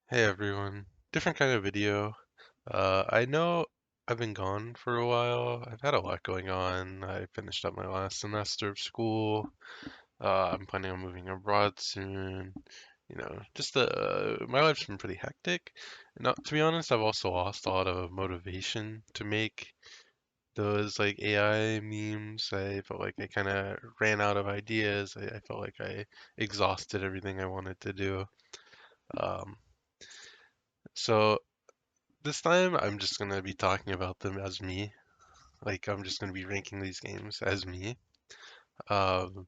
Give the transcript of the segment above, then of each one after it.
Hey everyone, different kind of video. I know I've been gone for a while. I've had a lot going on. I finished up my last semester of school. I'm planning on moving abroad soon. Just my life's been pretty hectic. And to be honest, I've also lost a lot of motivation to make those like AI memes. I felt like I kind of ran out of ideas. I felt like I exhausted everything I wanted to do. Um, so This time, I'm just gonna be talking about them as me. Like, I'm just gonna be ranking these games as me. Um,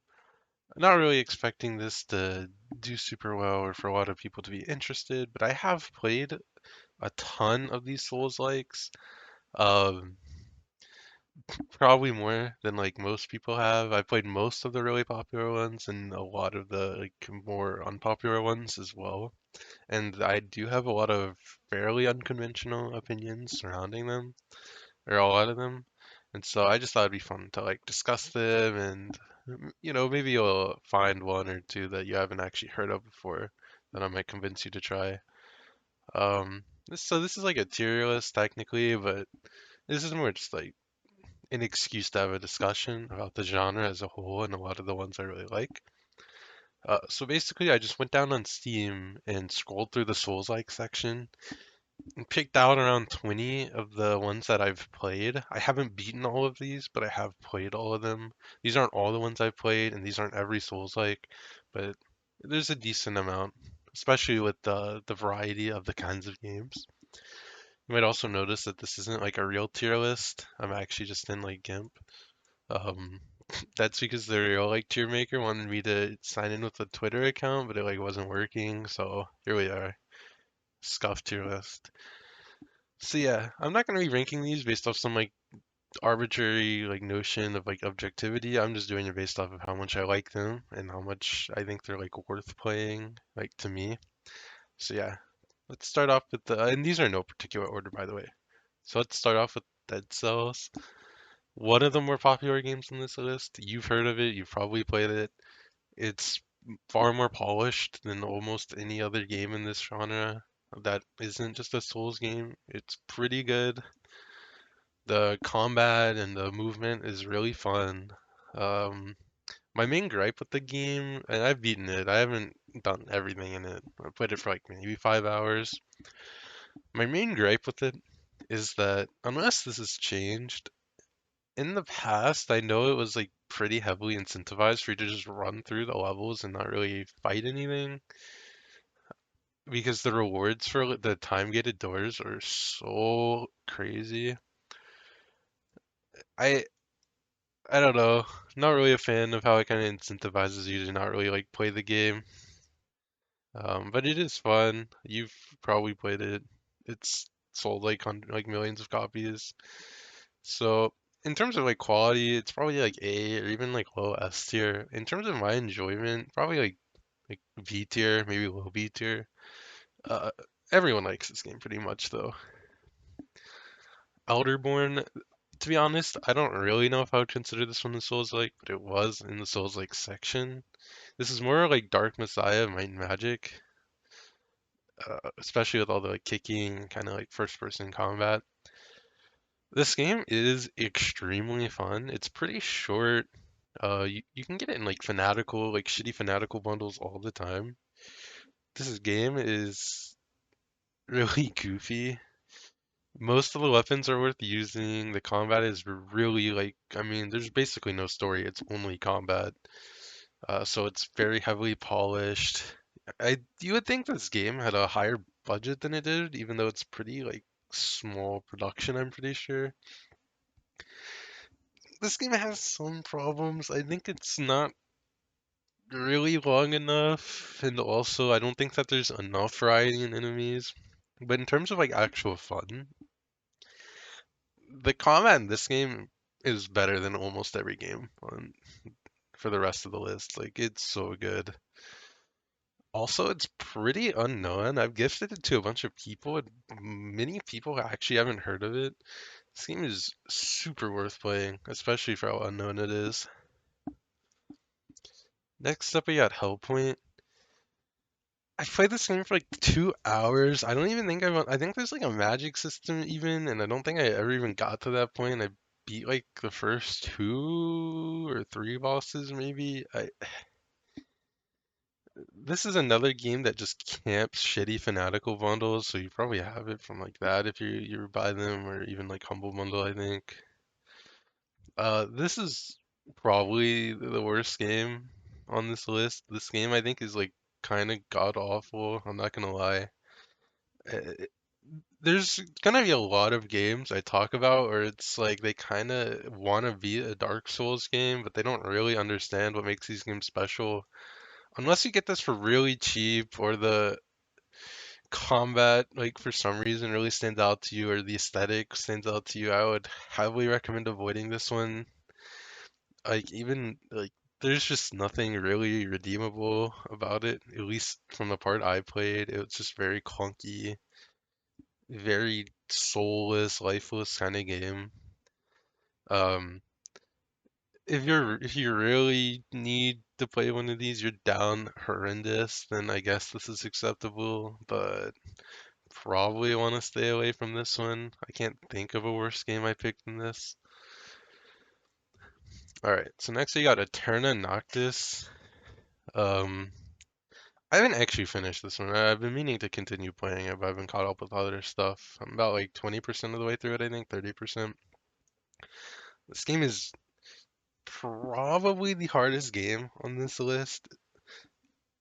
Not really expecting this to do super well or for a lot of people to be interested, but I have played a ton of these Souls-likes. Um, Probably more than like most people have. I played most of the really popular ones and a lot of the like more unpopular ones as well. And I do have a lot of fairly unconventional opinions surrounding them. Or a lot of them. And so I just thought it'd be fun to like discuss them and maybe you'll find one or two that you haven't actually heard of before that I might convince you to try. So this is like a tier list technically, but this is more just like an excuse to have a discussion about the genre as a whole and a lot of the ones I really like. So basically, I just went down on Steam and scrolled through the Souls-like section and picked out around 20 of the ones that I've played. I haven't beaten all of these, but I have played all of them. These aren't all the ones I've played, and these aren't every Souls-like, but there's a decent amount, especially with the variety of the kinds of games. You might also notice that this isn't like a real tier list. I'm actually just in like GIMP. Um, that's because the real like tier maker wanted me to sign in with a Twitter account, but it like wasn't working, so here we are. Scuffed tier list. So yeah, I'm not gonna be ranking these based off some like arbitrary like notion of like objectivity. I'm just doing it based off of how much I like them and how much I think they're like worth playing, like to me. So yeah, let's start off with and these are in no particular order by the way. So let's start off with Dead Cells. One of the more popular games on this list. You've heard of it, you've probably played it. It's far more polished than almost any other game in this genre that isn't just a Souls game. It's pretty good. The combat and the movement is really fun. Um, my main gripe with the game, and I've beaten it, I haven't done everything in it. I played it for like maybe 5 hours. My main gripe with it is that unless this has changed, in the past, I know it was like pretty heavily incentivized for you to just run through the levels and not really fight anything because the rewards for the time gated doors are so crazy. I I don't know. Not really a fan of how it kind of incentivizes you to not really like play the game. But it is fun. You've probably played it. It's sold like millions of copies. So in terms of like quality, it's probably like A or even like low S tier. In terms of my enjoyment, probably like V tier, maybe low B tier. Uh, Everyone likes this game pretty much though. Elderborn, to be honest, I don't really know if I would consider this one the Souls-like, but it was in the Souls-like section. This is more like Dark Messiah, Might and Magic, especially with all the like kicking, kind of like first-person combat. This game is extremely fun. It's pretty short. You can get it in like fanatical, like shitty fanatical bundles all the time. Game is really goofy. Most of the weapons are worth using. The combat is really like, I mean, there's basically no story. It's only combat. So it's very heavily polished. You would think this game had a higher budget than it did, even though it's pretty like small production, I'm pretty sure. This game has some problems. I think it's not really long enough, and also I don't think that there's enough variety in enemies. But in terms of like actual fun, the combat in this game is better than almost every game for the rest of the list. Like it's so good. Also, it's pretty unknown. I've gifted it to a bunch of people, and many people actually haven't heard of it. This game is super worth playing, especially for how unknown it is. Next up, we got Hellpoint. I played this game for like 2 hours. I don't even think I think there's like a magic system even, and I don't think I ever even got to that point. I beat like the first two or three bosses maybe. This is another game that just camps shitty fanatical bundles, so you probably have it from like that if you buy them, or even like Humble Bundle, I think. This is probably the worst game on this list. This game I think is like kind of god awful. I'm not gonna lie. Uh, There's gonna be a lot of games I talk about where it's like they kind of want to be a Dark Souls game, but they don't really understand what makes these games special. Unless you get this for really cheap, or the combat, like for some reason, really stands out to you, or the aesthetic stands out to you, I would highly recommend avoiding this one. Like even like there's just nothing really redeemable about it. At least from the part I played, it was just very clunky, very soulless, lifeless kind of game. Um, if you really need to play one of these, you're down horrendous, then I guess this is acceptable. But probably want to stay away from this one. I can't think of a worse game I picked than this. All right, so next we got Aeterna Noctis. Um, I haven't actually finished this one. I've been meaning to continue playing it, but I've been caught up with other stuff. I'm about like 20% of the way through it, I think, 30%. This game is probably the hardest game on this list,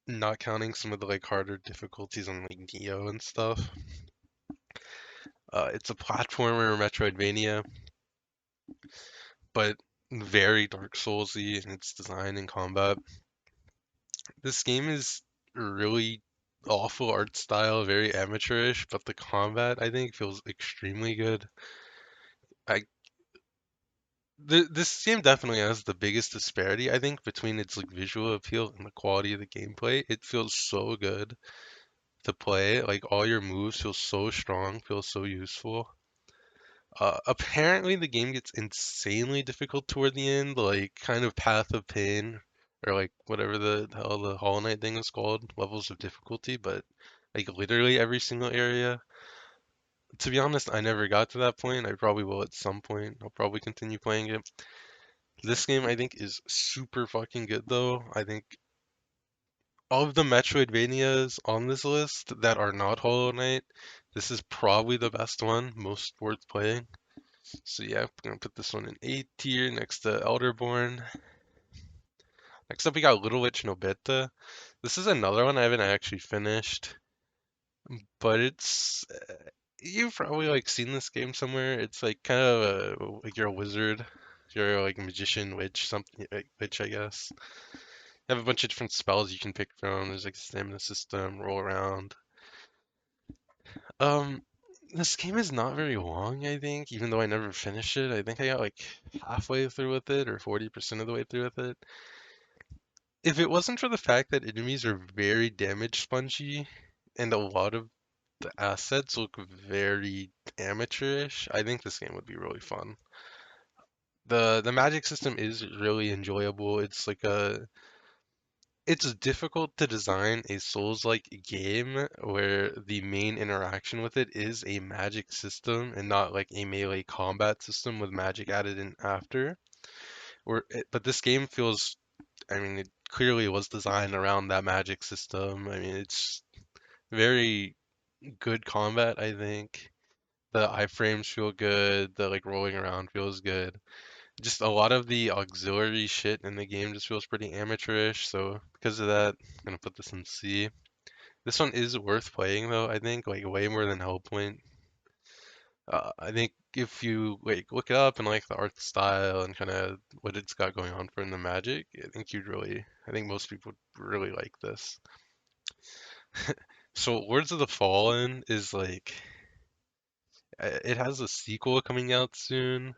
not counting some of the like harder difficulties on like Nioh and stuff. It's a platformer Metroidvania, but very Dark Soulsy in its design and combat. This game is really awful art style, very amateurish, but the combat I think feels extremely good. I this game definitely has the biggest disparity I think between its like visual appeal and the quality of the gameplay. It feels so good to play. Like all your moves feel so strong, feel so useful. Apparently the game gets insanely difficult toward the end, like kind of Path of Pain or like whatever the hell the Hollow Knight thing is called, levels of difficulty, but like literally every single area. To be honest, I never got to that point. I probably will at some point. I'll probably continue playing it. This game I think is super fucking good though. I think of the Metroidvanias on this list that are not Hollow Knight, this is probably the best one, most worth playing. So yeah, I'm gonna put this one in A tier next to Elderborn. Next up we got Little Witch Nobeta. This is another one I haven't actually finished, but it's you've probably like seen this game somewhere. It's like kind of like you're a wizard, you're like a magician, witch, something like witch, I guess. You have a bunch of different spells you can pick from. There's like a stamina system, roll around. Um, this game is not very long, I think, even though I never finished it. I think I got like halfway through with it or 40% of the way through with it. If it wasn't for the fact that enemies are very damage spongy and a lot of the assets look very amateurish, I think this game would be really fun. The magic system is really enjoyable. It's difficult to design a Souls-like game where the main interaction with it is a magic system and not like a melee combat system with magic added in after. But this game feels, I mean, it clearly was designed around that magic system. I mean, it's very good combat, I think. The iframes feel good, the like rolling around feels good. Just a lot of the auxiliary shit in the game just feels pretty amateurish, so because of that, I'm gonna put this in C. This one is worth playing though, I think, like way more than Hellpoint. I think if you like look it up and like the art style and kind of what it's got going on for in the magic, I think most people would really like this. So Words of the Fallen is like, it has a sequel coming out soon.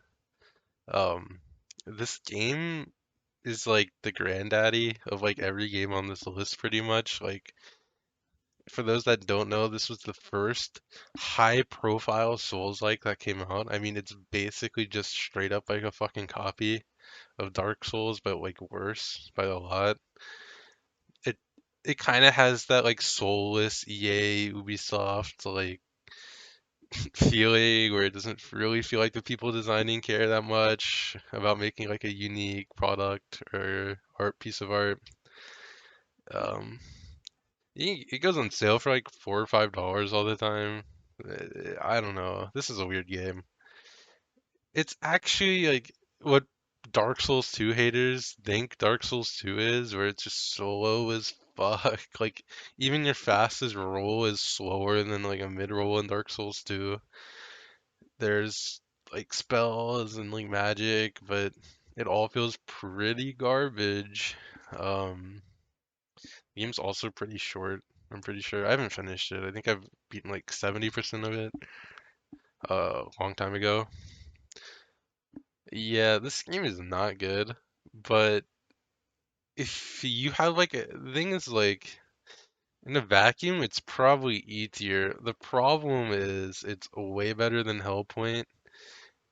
Um, this game is like the granddaddy of like every game on this list pretty much. Like for those that don't know, this was the first high profile Souls-like that came out. I mean, it's basically just straight up like a fucking copy of Dark Souls, but like worse by a lot. It it kind of has that like soulless EA Ubisoft like feeling where it doesn't really feel like the people designing care that much about making like a unique product or art piece of art. Um, it goes on sale for like $4 or $5 all the time. I don't know. This is a weird game. It's actually like what Dark Souls 2 haters think Dark Souls 2 is, where it's just slow as fuck. Like even your fastest roll is slower than like a mid roll in Dark Souls 2. There's like spells and like magic, but it all feels pretty garbage. The game's also pretty short. I'm pretty sure. I haven't finished it. I think I've beaten like 70% of it a long time ago. Yeah, this game is not good, but if you have like the thing is like in a vacuum, it's probably E tier. The problem is it's way better than Hellpoint,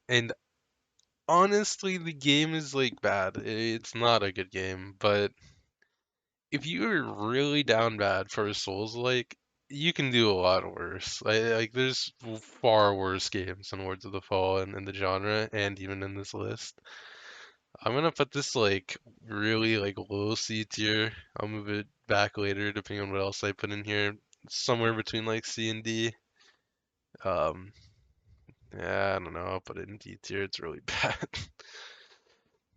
and honestly, the game is like bad. It's not a good game, but if you're really down bad for a Souls like, you can do a lot worse. Like there's far worse games than Words of the Fallen in the genre, and even in this list. I'm gonna put this like really like low C tier. I'll move it back later depending on what else I put in here. Somewhere between like C and D. Um, yeah, I don't know. I'll put it in D tier. It's really bad.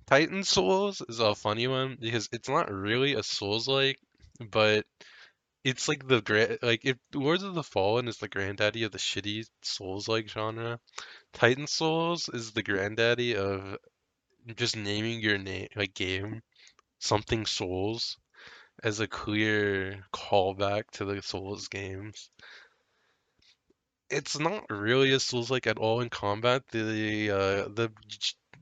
Titan Souls is a funny one because it's not really a Souls like, but it's like the grand like if Lords of the Fallen is the granddaddy of the shitty Souls like genre, Titan Souls is the granddaddy of just naming your name like game something Souls as a clear callback to the Souls games. It's not really a Souls-like at all in combat. The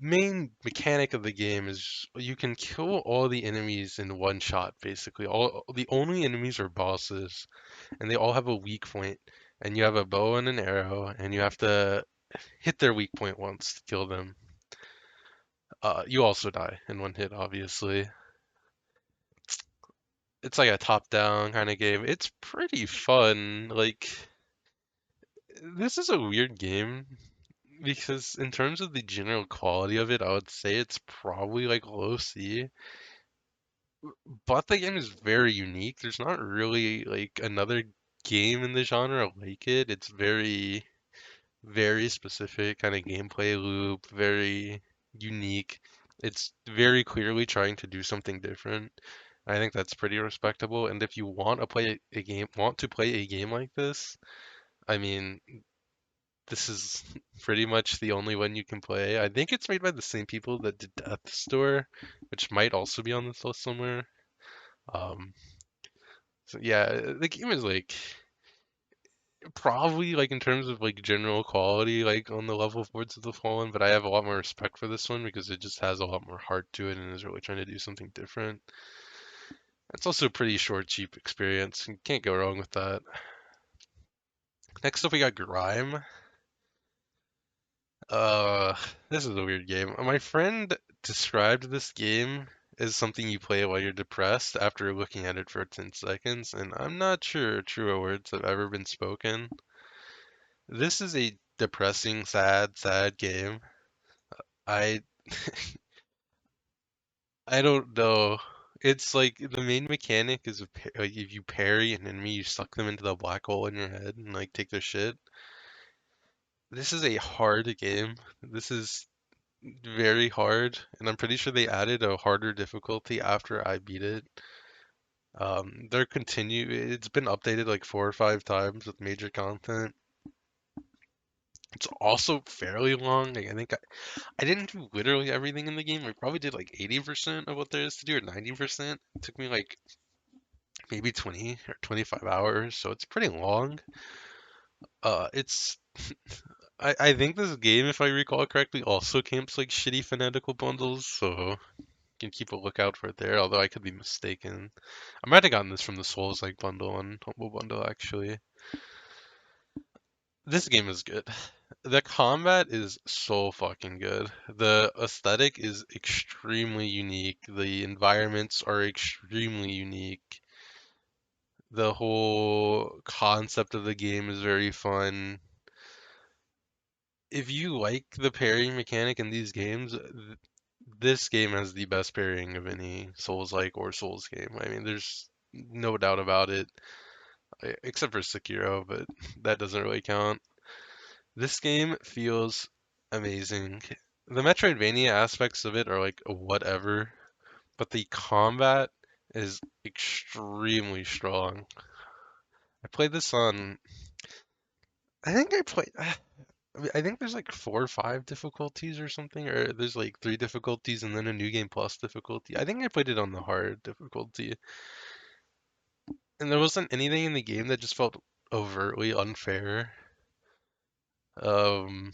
main mechanic of the game is you can kill all the enemies in one shot, basically. All the only enemies are bosses, and they all have a weak point. And you have a bow and an arrow, and you have to hit their weak point once to kill them. You also die in one hit, obviously. It's like a top-down kind of game. It's pretty fun. Like this is a weird game because in terms of the general quality of it, I would say it's probably like low C. But the game is very unique. There's not really like another game in the genre like it. It's very, very specific kind of gameplay loop, very unique. It's very clearly trying to do something different. I think that's pretty respectable. And if you want to play a game, want to play a game like this, I mean, this is pretty much the only one you can play. I think it's made by the same people that did Death Store, which might also be on this list somewhere. Um, so yeah, the game is like probably like in terms of like general quality, like on the level of Words of the Fallen, but I have a lot more respect for this one because it just has a lot more heart to it and is really trying to do something different. It's also a pretty short, cheap experience. You can't go wrong with that. Next up, we got Grime. Uh, this is a weird game. My friend described this game as something you play while you're depressed after looking at it for 10 seconds, and I'm not sure truer words have ever been spoken. This is a depressing, sad, sad game. I I don't know. It's like the main mechanic is like if you parry an enemy, you suck them into the black hole in your head and like take their shit. This is a hard game. This is very hard, and I'm pretty sure they added a harder difficulty after I beat it. They're continue. It's been updated like 4 or 5 times with major content. It's also fairly long. Like, I think I didn't do literally everything in the game. I probably did like 80% of what there is to do, or 90%. It took me like maybe 20 or 25 hours, so it's pretty long. It's I think this game, if I recall correctly, also camps like shitty fanatical bundles, so can keep a lookout for it there, although I could be mistaken. I might have gotten this from the Souls like bundle on Humble Bundle actually. This game is good. The combat is so fucking good. The aesthetic is extremely unique. The environments are extremely unique. The whole concept of the game is very fun. If you like the parrying mechanic in these games, this game has the best parrying of any Souls-like or Souls game. I mean, there's no doubt about it, except for Sekiro, but that doesn't really count. This game feels amazing. The Metroidvania aspects of it are like whatever, but the combat is extremely strong. I played this on, I think I played, I mean, I think there's like 4 or 5 difficulties or something, or there's like 3 difficulties and then a new game plus difficulty. I think I played it on the hard difficulty, and there wasn't anything in the game that just felt overtly unfair. Um,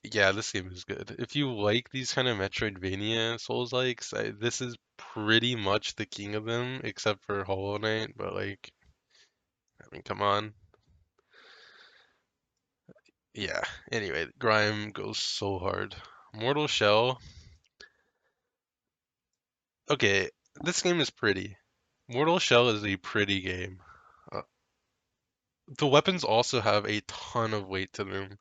yeah, this game is good. If you like these kind of Metroidvania Souls-likes, this is pretty much the king of them, except for Hollow Knight. But like, I mean, come on. Yeah. Anyway, Grime goes so hard. Mortal Shell. Okay, this game is pretty. Mortal Shell is a pretty game. Uh, the weapons also have a ton of weight to them.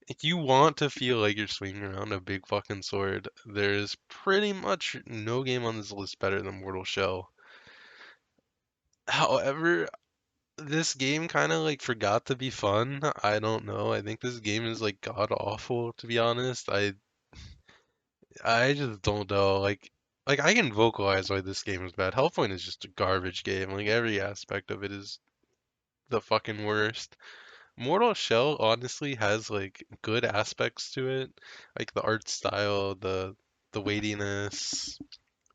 If you want to feel like you're swinging around a big fucking sword, there's pretty much no game on this list better than Mortal Shell. However, this game kind of like forgot to be fun. I don't know. I think this game is like god awful to be honest. I just don't know. Like I can vocalize why this game is bad. Hellpoint is just a garbage game. Like every aspect of it is the fucking worst. Mortal Shell honestly has like good aspects to it, like the art style, the weightiness.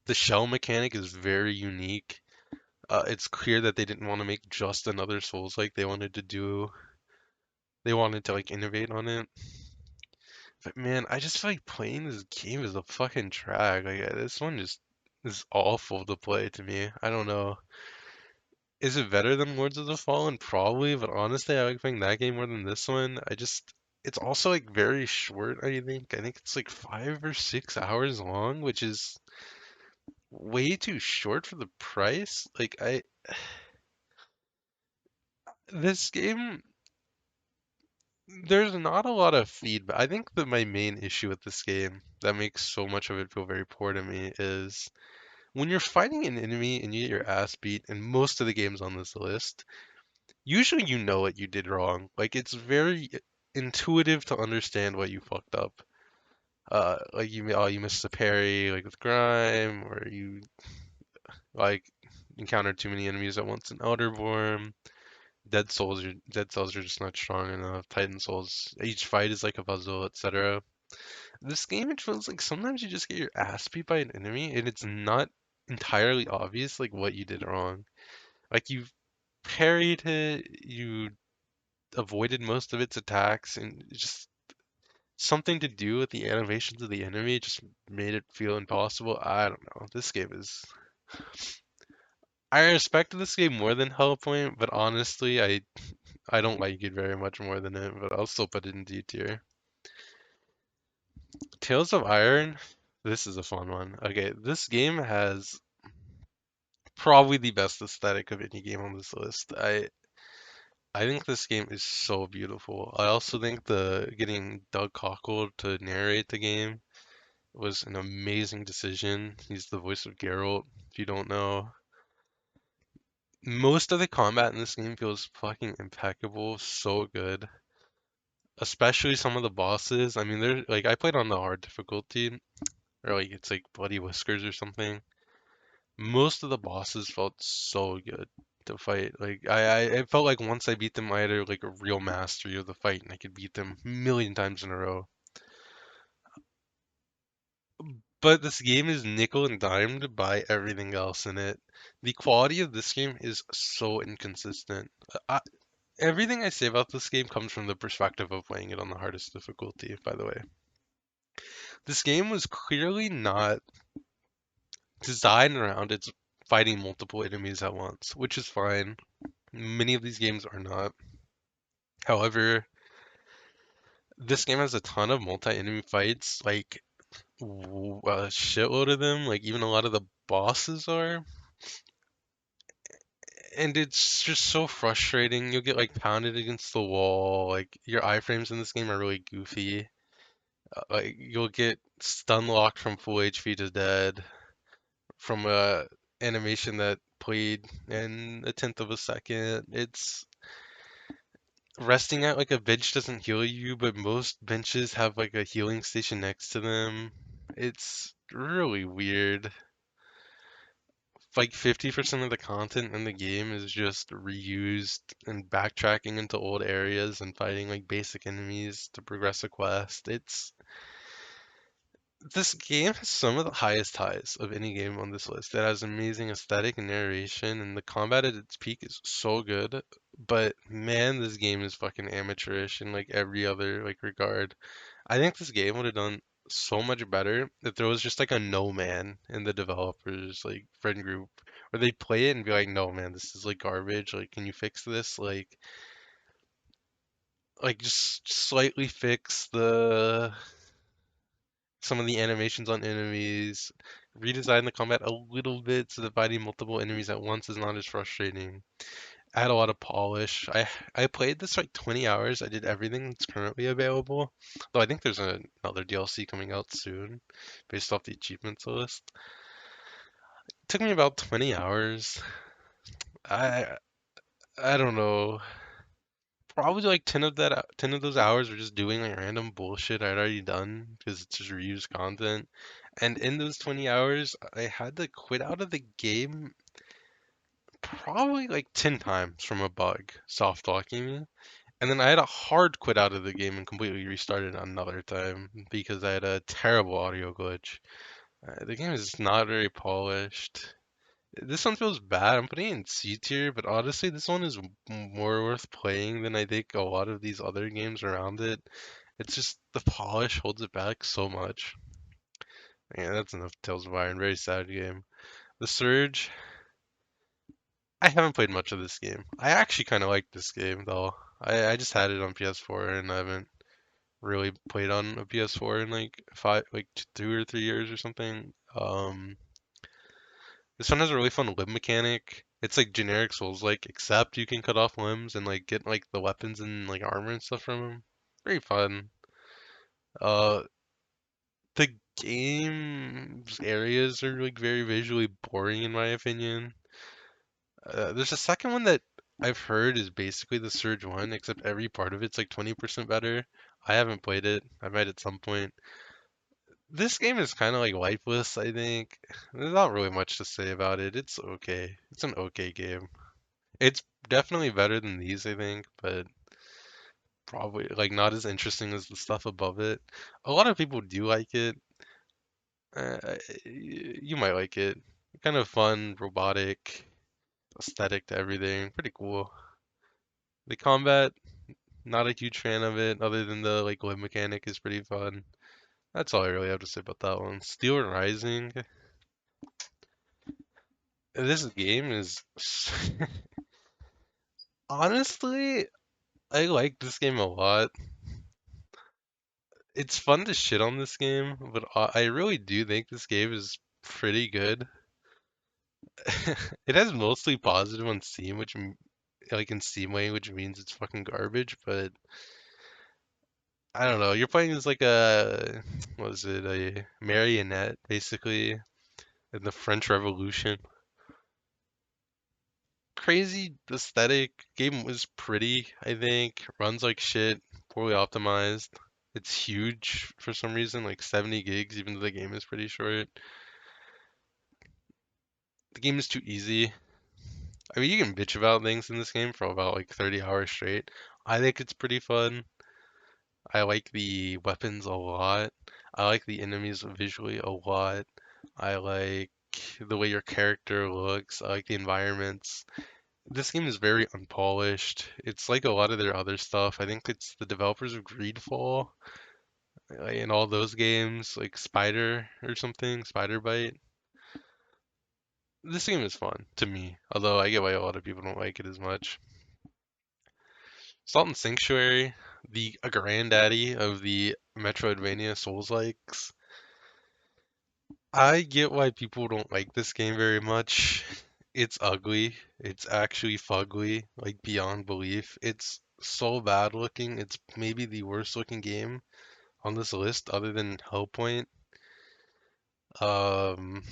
The shell mechanic is very unique. It's clear that they didn't want to make just another Souls like they wanted to like innovate on it. But man, I just feel like playing this game is a fucking drag. Like this one just is awful to play to me. I don't know. Is it better than Lords of the Fallen? Probably, but honestly, I like playing that game more than this one. It's also like very short, I think. I think it's like 5 or 6 hours long, which is way too short for the price. This game, there's not a lot of feedback. I think that my main issue with this game that makes so much of it feel very poor to me is when you're fighting an enemy and you get your ass beat in most of the games on this list, usually you know what you did wrong. Like it's very intuitive to understand what you fucked up. Like you missed a parry, like with Grime, or you like encountered too many enemies at once in Elderborn. Dead Cells are just not strong enough. Titan Souls, each fight is like a puzzle, etc. This game, it feels like sometimes you just get your ass beat by an enemy, and it's not entirely obvious like what you did wrong. Like you parried it, you avoided most of its attacks, and just something to do with the animations of the enemy just made it feel impossible. I don't know. This game is. I respect this game more than Hellpoint, but honestly, I don't like it very much more than it. But I'll still put it in D tier. Tales of Iron. This is a fun one. Okay, this game has probably the best aesthetic of any game on this list. I think this game is so beautiful. I also think the getting Doug Cockle to narrate the game was an amazing decision. He's the voice of Geralt, if you don't know. Most of the combat in this game feels fucking impeccable, so good. Especially some of the bosses. I mean, they're like I played on the hard difficulty, or like it's like Bloody Whiskers or something. Most of the bosses felt so good to fight. Like I felt like once I beat them, I had like a real mastery of the fight, and I could beat them a million times in a row. But this game is nickel and dimed by everything else in it. The quality of this game is so inconsistent. Everything I say about this game comes from the perspective of playing it on the hardest difficulty, by the way. This game was clearly not designed around its fighting multiple enemies at once, which is fine. Many of these games are not. However, this game has a ton of multi-enemy fights, like a shitload of them. Like even a lot of the bosses are. And it's just so frustrating. You'll get like pounded against the wall. Like your iframes in this game are really goofy. Like you'll get stun locked from full HP to dead from a animation that played in a tenth of a second. It's resting at like a bench doesn't heal you, but most benches have like a healing station next to them. It's really weird. Like 50% of the content in the game is just reused and backtracking into old areas and fighting like basic enemies to progress a quest. This game has some of the highest highs of any game on this list. It has amazing aesthetic and narration, and the combat at its peak is so good. But man, this game is fucking amateurish in like every other like regard. I think this game would have done so much better if there was just like a no man in the developers like friend group where they play it and be like, no man, this is like garbage. Like, can you fix this? Like just slightly fix the some of the animations on enemies, redesign the combat a little bit so that fighting multiple enemies at once is not as frustrating. Add a lot of polish. I played this like 20 hours. I did everything that's currently available. Though I think there's another DLC coming out soon based off the achievements list. It took me about 20 hours. I I don't know. Probably like 10 of those hours were just doing like random bullshit I'd already done because it's just reused content. And in those 20 hours, I had to quit out of the game probably like 10 times from a bug soft locking me. And then I had a hard quit out of the game and completely restarted another time because I had a terrible audio glitch. The game is not very polished. This one feels bad. I'm putting it in C tier, but honestly, this one is more worth playing than I think a lot of these other games around it. It's just the polish holds it back so much. Yeah, that's enough Tales of Iron. Very sad game. The Surge. I haven't played much of this game. I actually kind of like this game though. I just had it on PS4 and I haven't really played on a PS4 in like 2 or 3 years or something. This one has a really fun limb mechanic. It's like generic Souls like, except you can cut off limbs and like get like the weapons and like armor and stuff from them. Very fun. Uh, the game's areas are like very visually boring in my opinion. There's a second one that I've heard is basically the Surge one, except every part of it's like 20% better. I haven't played it. I might at some point. This game is kind of like lifeless, I think. There's not really much to say about it. It's okay. It's an okay game. It's definitely better than these, I think, but probably like not as interesting as the stuff above it. A lot of people do like it. You might like it. Kind of fun, robotic, aesthetic to everything. Pretty cool. The combat, not a huge fan of it, other than the like web mechanic is pretty fun. That's all I really have to say about that one. Steelrising. This game is honestly, I like this game a lot. It's fun to shit on this game, but I really do think this game is pretty good. It has mostly positive on Steam, like in Steam language means it's fucking garbage, but I don't know. You're playing as like a what is it, a marionette basically in the French Revolution. Crazy aesthetic. Game was pretty, I think. Runs like shit, poorly optimized. It's huge for some reason, like 70 gigs, even though the game is pretty short. The game is too easy. I mean, you can bitch about things in this game for about like 30 hours straight. I think it's pretty fun. I like the weapons a lot. I like the enemies visually a lot. I like the way your character looks. I like the environments. This game is very unpolished. It's like a lot of their other stuff. I think it's the developers of Greedfall in all those games, like Spider or something, Spider Bite. This game is fun to me, although I get why a lot of people don't like it as much. Salt and Sanctuary, the granddaddy of the Metroidvania Souls-likes. I get why people don't like this game very much. It's ugly. It's actually fugly, like beyond belief. It's so bad looking. It's maybe the worst looking game on this list other than Hellpoint. Um,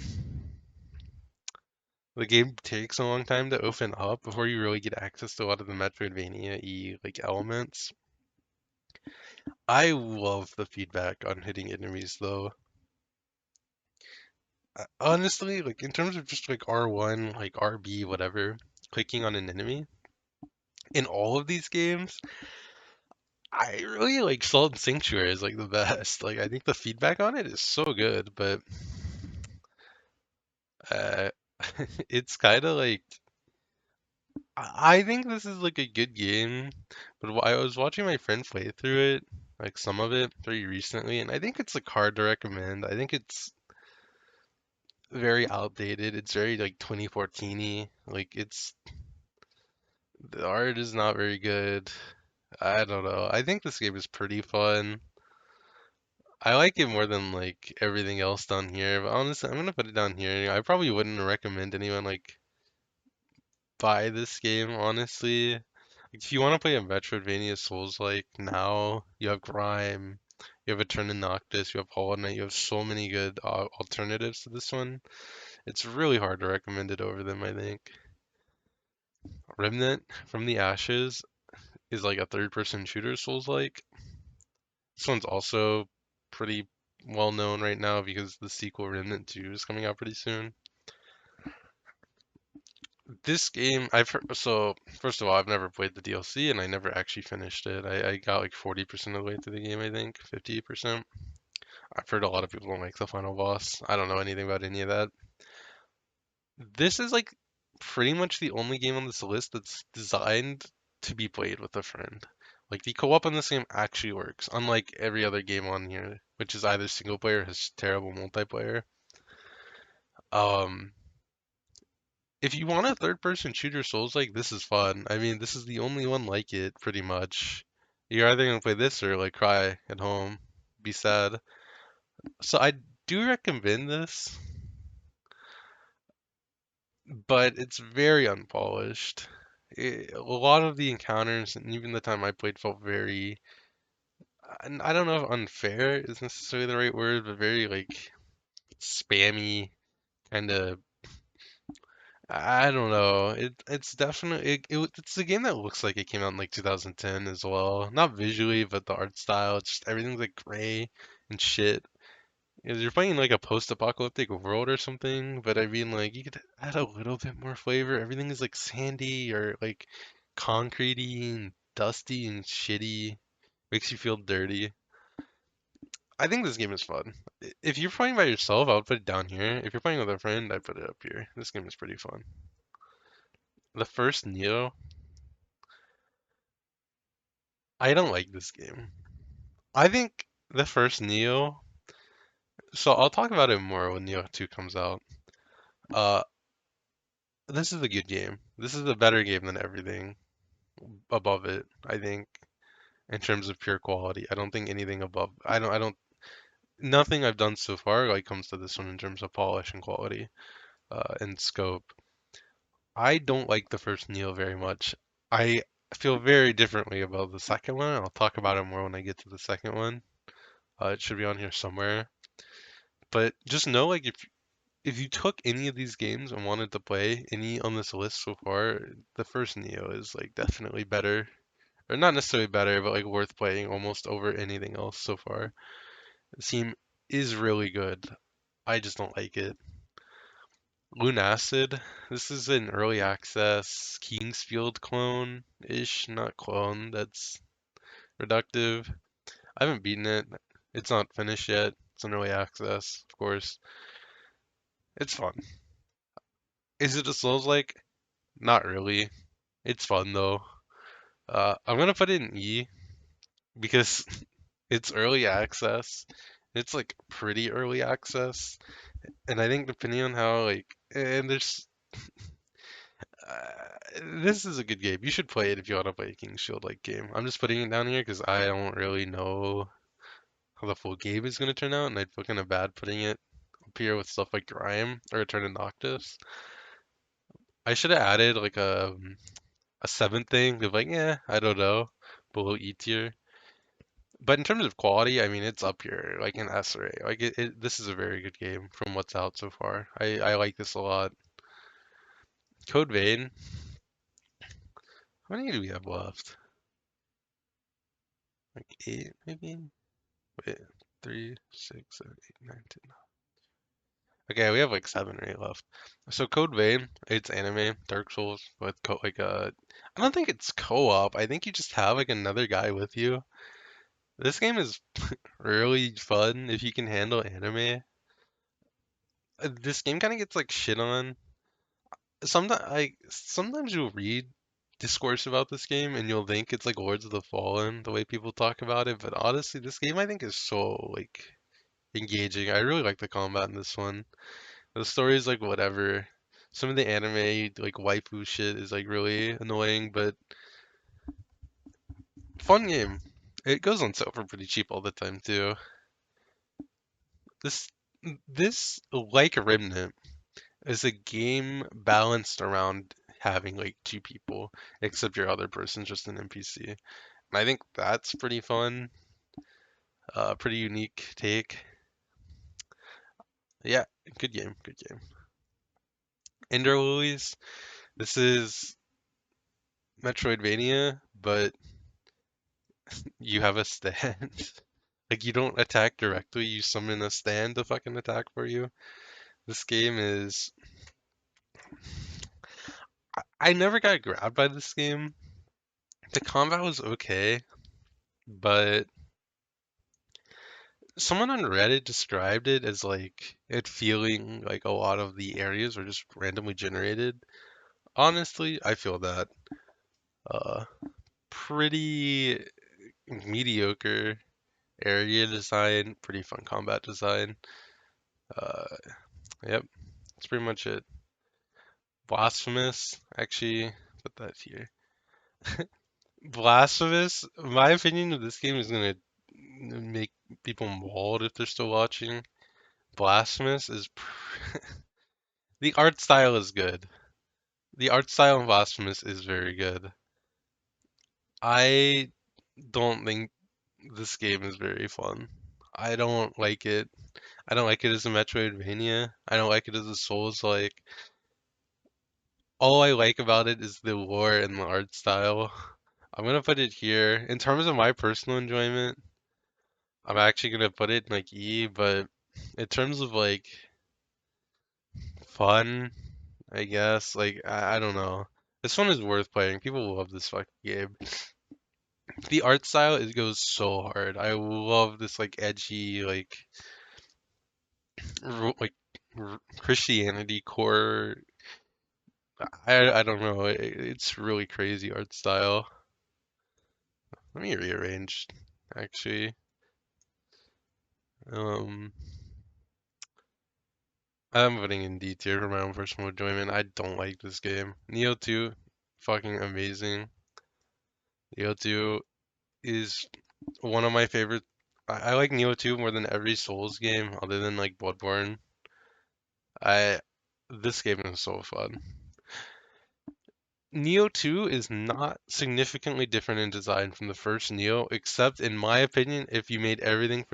the game takes a long time to open up before you really get access to a lot of the Metroidvania-y like elements. I love the feedback on hitting enemies though. Honestly, like in terms of just like R1, like RB, whatever, clicking on an enemy in all of these games, I really like Salt and Sanctuary is like the best. Like I think the feedback on it is so good, but uh, it's kind of like I think this is like a good game, but I was watching my friend play through it, like some of it very recently, and I think it's like hard to recommend. I think it's very outdated. It's very like 2014-y. Like it's the art is not very good. I don't know. I think this game is pretty fun. I like it more than like everything else down here, but honestly, I'm gonna put it down here. I probably wouldn't recommend anyone like buy this game, honestly. Like, if you want to play a Metroidvania Souls like now, you have Grime, you have Aeterna Noctis, you have Hollow Knight, you have so many good alternatives to this one. It's really hard to recommend it over them, I think. Remnant from the Ashes is like a third-person shooter Souls like. This one's also pretty well known right now because the sequel Remnant 2 is coming out pretty soon. This game, so first of all, I've never played the DLC and I never actually finished it. I got like 40% of the way through the game, I think, 50%. I've heard a lot of people don't like the final boss. I don't know anything about any of that. This is like pretty much the only game on this list that's designed to be played with a friend. Like the co-op on this game actually works, unlike every other game on here, which is either single player or has terrible multiplayer. Um, if you want a third-person shooter Souls like this is fun. I mean, this is the only one like it, pretty much. You're either gonna play this or like cry at home, be sad. So I do recommend this, but it's very unpolished. A lot of the encounters and even the time I played felt very, I don't know if unfair is necessarily the right word, but very like spammy, kind of. I don't know. It's definitely it's a game that looks like it came out in like 2010 as well. Not visually, but the art style. It's just everything's like gray and shit. You're playing like a post-apocalyptic world or something, but I mean like you could add a little bit more flavor. Everything is like sandy or like concretey and dusty and shitty. Makes you feel dirty. I think this game is fun. If you're playing by yourself, I would put it down here. If you're playing with a friend, I'd put it up here. This game is pretty fun. The first Nioh, I don't like this game. I think the first Nioh, so I'll talk about it more when Nioh 2 comes out. Uh, this is a good game. This is a better game than everything above it, I think, in terms of pure quality. I don't think anything above, nothing I've done so far like comes to this one in terms of polish and quality, and scope. I don't like the first Nioh very much. I feel very differently about the second one. I'll talk about it more when I get to the second one. It should be on here somewhere. But just know, like, if you took any of these games and wanted to play any on this list so far, the first Nioh is like definitely better, or not necessarily better, but like worth playing almost over anything else so far. The team is really good. I just don't like it. Lunacid. This is an early access Kingsfield clone-ish, not clone. That's reductive. I haven't beaten it. It's not finished yet. It's an early access, of course. It's fun. Is it a Souls-like? Not really. It's fun though. I'm gonna put it in E because it's early access. It's like pretty early access, and I think depending on how like, and there's this is a good game. You should play it if you want to play a King's Shield like game. I'm just putting it down here because I don't really know how the full game is gonna turn out, and I'd feel kind of bad putting it up here with stuff like Grime or Aeterna Noctis. I should have added like a seventh thing of like, yeah, I don't know, below E tier. But in terms of quality, I mean, it's up here, like an S or A. Like this is a very good game from what's out so far. I like this a lot. Code Vein, how many do we have left? Like eight, maybe? Wait, three, six, seven, eight, nine, 10. Okay, we have like seven or eight left. So Code Vein, it's anime, Dark Souls with I don't think it's co-op. I think you just have like another guy with you. This game is really fun if you can handle anime. This game kind of gets like shit on. Sometimes you'll read discourse about this game and you'll think it's like Lords of the Fallen, the way people talk about it. But honestly, this game I think is so like engaging. I really like the combat in this one. The story is like whatever. Some of the anime like waifu shit is like really annoying, but fun game. It goes on sale for pretty cheap all the time too. This this like Remnant is a game balanced around having like two people, except your other person's just an NPC. And I think that's pretty fun. Pretty unique take. Yeah, good game, good game. Ender Lilies. This is Metroidvania, but you have a stand. Like you don't attack directly, you summon a stand to fucking attack for you. This game is I never got grabbed by this game. The combat was okay, but someone on Reddit described it as like it feeling like a lot of the areas are just randomly generated. Honestly, I feel that. Uh, Pretty mediocre area design, pretty fun combat design. Uh, yep, that's pretty much it. Blasphemous, actually, put that here. Blasphemous, my opinion of this game is gonna make people mauled if they're still watching. Blasphemous is the art style is good. The art style in Blasphemous is very good. I don't think this game is very fun. I don't like it. I don't like it as a Metroidvania. I don't like it as a Souls-like. All I like about it is the lore and the art style. I'm gonna put it here. In terms of my personal enjoyment, I'm actually gonna put it in like E, but in terms of like fun, I guess, like I don't know. This one is worth playing. People love this fucking game. The art style it goes so hard. I love this like edgy like Christianity core. I don't know. It's really crazy art style. Let me rearrange actually. Um, I'm putting in D tier for my own personal enjoyment. I don't like this game. Nioh 2, fucking amazing. Nioh 2 is one of my favorite. I like Nioh 2 more than every Souls game other than like Bloodborne. I This game is so fun. Nioh 2 is not significantly different in design from the first Nioh, except in my opinion, if you made everything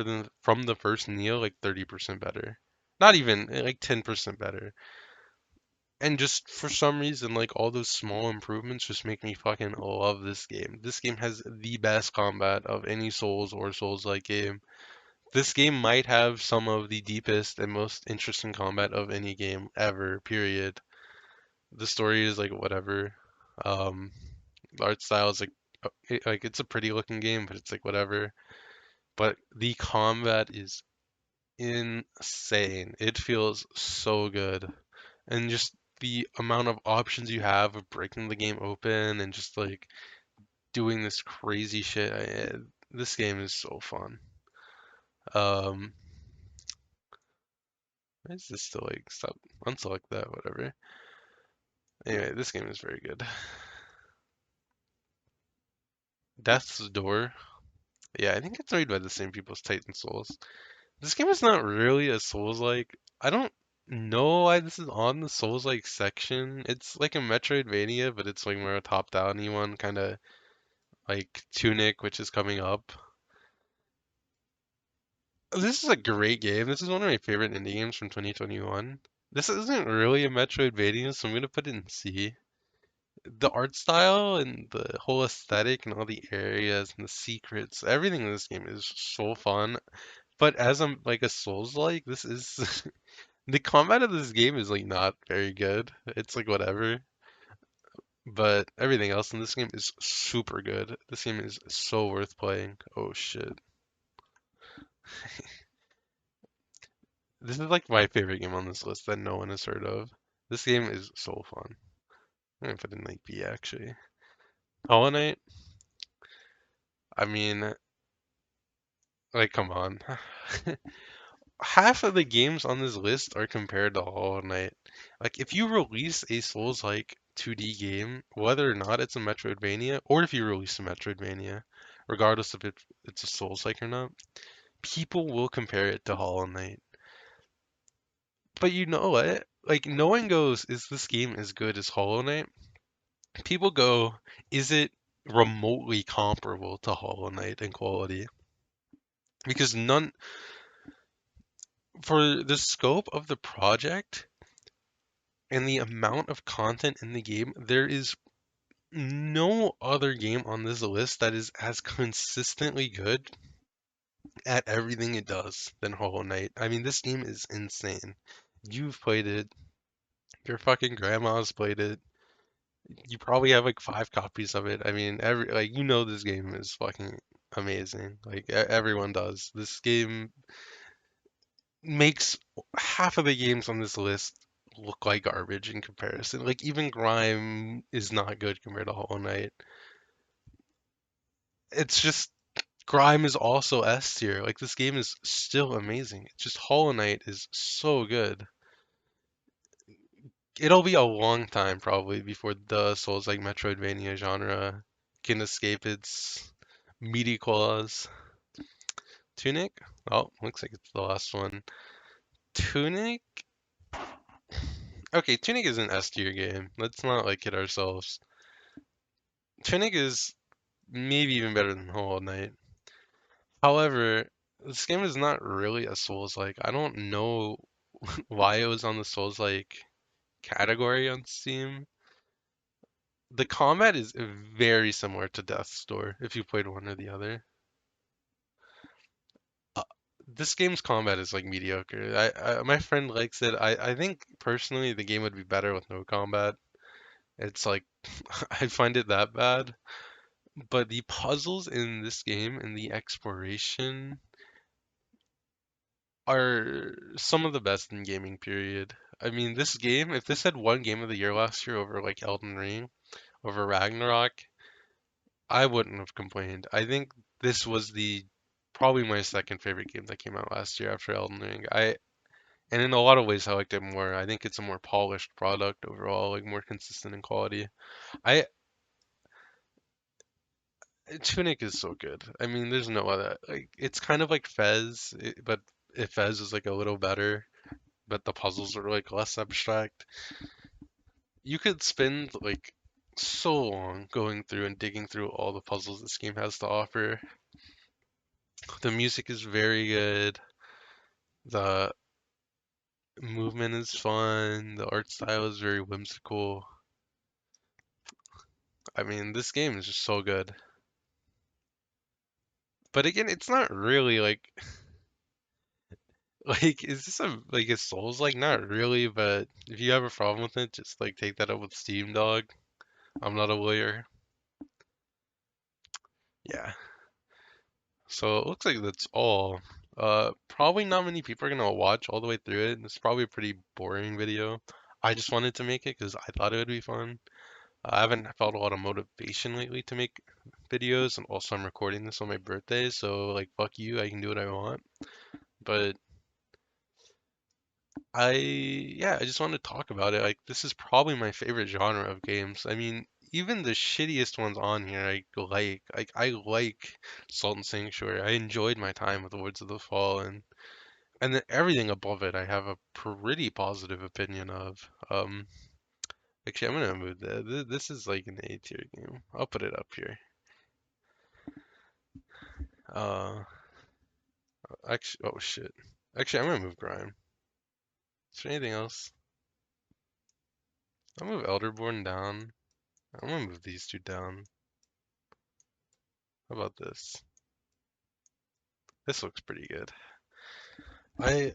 from the first Nioh like 30% better. Not even like 10% better. And just for some reason, like all those small improvements just make me fucking love this game. This game has the best combat of any Souls or Souls-like game. This game might have some of the deepest and most interesting combat of any game ever, period. The story is like whatever. Um, the art style is like it's a pretty looking game, but it's like whatever. But the combat is insane. It feels so good. And just the amount of options you have of breaking the game open and just like doing this crazy shit. This game is so fun. Um, why is this still like stop? Unselect that, whatever. Anyway, this game is very good. Death's Door. Yeah, I think it's made by the same people as Titan Souls. This game is not really a Souls-like. I don't. No, this is on the Souls-like section. It's like a Metroidvania, but it's like more a top-down-y one, kind of like Tunic, which is coming up. This is a great game. This is one of my favorite indie games from 2021. This isn't really a Metroidvania, so I'm gonna put it in C. The art style and the whole aesthetic and all the areas and the secrets, everything in this game is so fun. But as I'm like a Souls-like, this is the combat of this game is like not very good. It's like whatever. But everything else in this game is super good. This game is so worth playing. Oh shit. This is like my favorite game on this list that no one has heard of. This game is so fun. I'm gonna put it in like B actually. Hollow Knight, I mean, like come on. Half of the games on this list are compared to Hollow Knight. Like if you release a Souls-like 2D game, whether or not it's a Metroidvania, or if you release a Metroidvania, regardless if it's a Souls-like or not, people will compare it to Hollow Knight. But you know what? Like no one goes, is this game as good as Hollow Knight? People go, is it remotely comparable to Hollow Knight in quality? Because none, for the scope of the project and the amount of content in the game, there is no other game on this list that is as consistently good at everything it does than Hollow Knight. I mean, this game is insane. You've played it. Your fucking grandma's played it. You probably have like 5 copies of it. I mean, every like this game is fucking amazing. Like everyone does. This game makes half of the games on this list look like garbage in comparison. Like even Grime is not good compared to Hollow Knight. It's just Grime is also S tier. Like this game is still amazing. It's just Hollow Knight is so good. It'll be a long time probably before the Souls like Metroidvania genre can escape its meaty claws. Tunic? Oh, looks like it's the last one. Tunic? Okay, Tunic is an S tier game. Let's not like kid ourselves. Tunic is maybe even better than Hollow Knight. However, this game is not really a Souls-like. I don't know why it was on the Souls-like category on Steam. The combat is very similar to Death's Door if you played one or the other. Uh, this game's combat is like mediocre. My friend likes it. I think personally the game would be better with no combat. It's like I find it that bad. But the puzzles in this game and the exploration are some of the best in gaming, period. I mean, this game, if this had won Game of the Year last year over like Elden Ring, over Ragnarok, I wouldn't have complained. I think this was the probably my second favorite game that came out last year after Elden Ring. And in a lot of ways I liked it more. I think it's a more polished product overall, like more consistent in quality. I Tunic is so good. I mean, there's no other like it's kind of like Fez, but if Fez is like a little better, but the puzzles are like less abstract. You could spend like so long going through and digging through all the puzzles this game has to offer. The music is very good. The movement is fun. The art style is very whimsical. I mean, this game is just so good. But again, it's not really like like is this a Souls like not really, but if you have a problem with it, just like take that up with Steam, dog. I'm not a lawyer. Yeah. So it looks like that's all. Probably not many people are gonna watch all the way through it. It's probably a pretty boring video. I just wanted to make it because I thought it would be fun. I haven't felt a lot of motivation lately to make videos, and also I'm recording this on my birthday, so like fuck you, I can do what I want. But I just wanted to talk about it. Like this is probably my favorite genre of games. I mean, even the shittiest ones on here I like Salt and Sanctuary. I enjoyed my time with Lords of the Fallen. And then everything above it, I have a pretty positive opinion of. Actually, I'm gonna move that. This is like an A tier game. I'll put it up here. Uh, actually, oh shit. Actually, I'm gonna move Grime. Is there anything else? I'll move Elderborn down. I'm gonna move these two down. How about this? This looks pretty good. I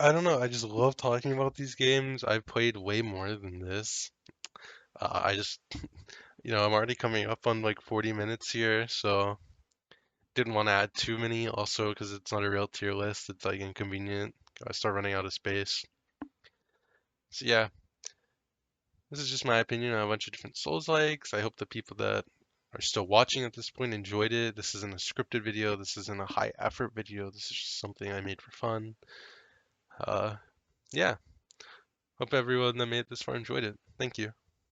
I don't know. I just love talking about these games. I've played way more than this. I just, I'm already coming up on like 40 minutes here, so didn't want to add too many. Also, because it's not a real tier list, it's like inconvenient. I start running out of space. So yeah, this is just my opinion on a bunch of different Souls likes. I hope the people that are still watching at this point enjoyed it. This isn't a scripted video. This isn't a high effort video. This is just something I made for fun. Uh, yeah. Hope everyone that made it this far enjoyed it. Thank you.